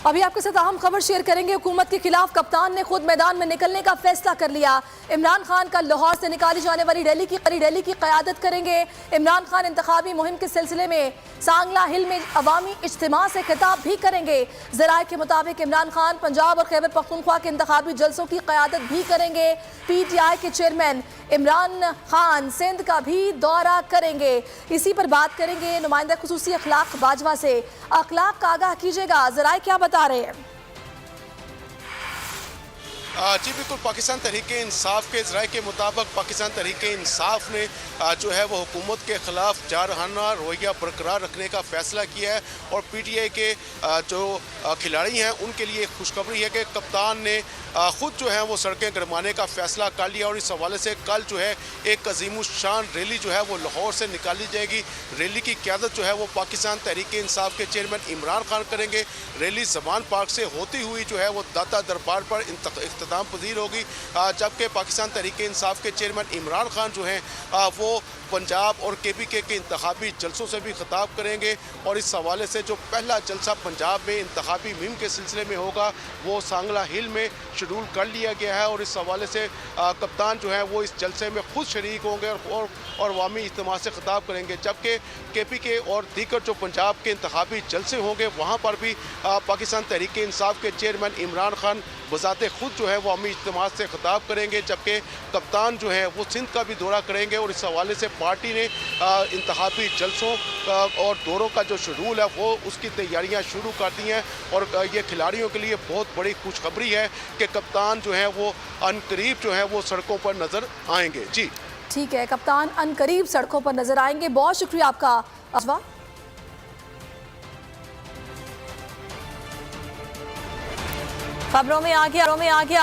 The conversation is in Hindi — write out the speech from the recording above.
अभी आपके साथ अहम खबर शेयर करेंगे। हुकूमत के खिलाफ कप्तान ने खुद मैदान में निकलने का फैसला कर लिया। इमरान खान का लाहौर से निकाली जाने वाली रैली की क़यादत करेंगे। इमरान खान इंतखाबी मुहिम के सिलसिले में सांगला हिल में अवामी इज्तिमा से खिताब भी करेंगे। ज़राए के मुताबिक इमरान खान पंजाब और खैबर पख्तूनख्वा के इंतखाबी जलसों की क़यादत भी करेंगे। PTI के चेयरमैन इमरान खान सिंध का भी दौरा करेंगे। इसी पर बात करेंगे नुमाइंदा खुसूसी अखलाक बाजवा से। अखलाक का आगाह कीजिएगा, ज़राए क्या बता रहे हैं? जी बिल्कुल, पाकिस्तान तहरीक इंसाफ के ज़राए के मुताबिक पाकिस्तान तहरीक इंसाफ ने जो है वो हुकूमत के ख़िलाफ़ जारहाना रवैया बरकरार रखने का फ़ैसला किया है। और PTI के जो खिलाड़ी हैं उनके लिए खुशखबरी है कि कप्तान ने ख़ुद जो है वो सड़कें गरमाने का फ़ैसला कर लिया। और इस हवाले से कल जो है एक अज़ीमुश्शान रैली जो है वो लाहौर से निकाली जाएगी। रैली की क़यादत जो है वो पाकिस्तान तहरीक इंसाफ के चेयरमैन इमरान खान करेंगे। रैली ज़मान पार्क से होती हुई जो है वो दाता दरबार पर इख्तिताम पजीर होगी, जबकि पाकिस्तान तहरीक इंसाफ के चेयरमैन इमरान खान जो हैं वो पंजाब और KPK के इंतखाबी जलसों से भी खिताब करेंगे। और इस हवाले से जो पहला जलसा पंजाब में इंतखाबी मुहिम के सिलसिले में होगा वो सांगला हिल में शेड्यूल कर लिया गया है। और इस हवाले से कप्तान जो है वो इस जलसे में खुद शरीक होंगे और अवामी इज्तिमा से खिताब करेंगे। जबकि KPK और दीगर जो पंजाब के इंतखाबी जलसे होंगे वहाँ पर भी पाकिस्तान तहरीक इंसाफ के चेयरमैन इमरान खान बज़ाते खुद जो है वो अवामी इज्तिमा से खिताब करेंगे। जबकि कप्तान जो है वो सिंध का भी दौरा करेंगे। और इस हवाले से पार्टी ने इंतखाबी जलसों और दौरों का जो शेड्यूल है वो उसकी तैयारियां शुरू कर दी हैं। और ये खिलाड़ियों के लिए बहुत बड़ी खुशखबरी है कि कप्तान जो है वो अनकरीब जो है वो सड़कों पर नज़र आएंगे। जी ठीक है, कप्तान अनकरीब सड़कों पर नजर आएंगे। बहुत शुक्रिया आपका अजवा। खबरों में आगे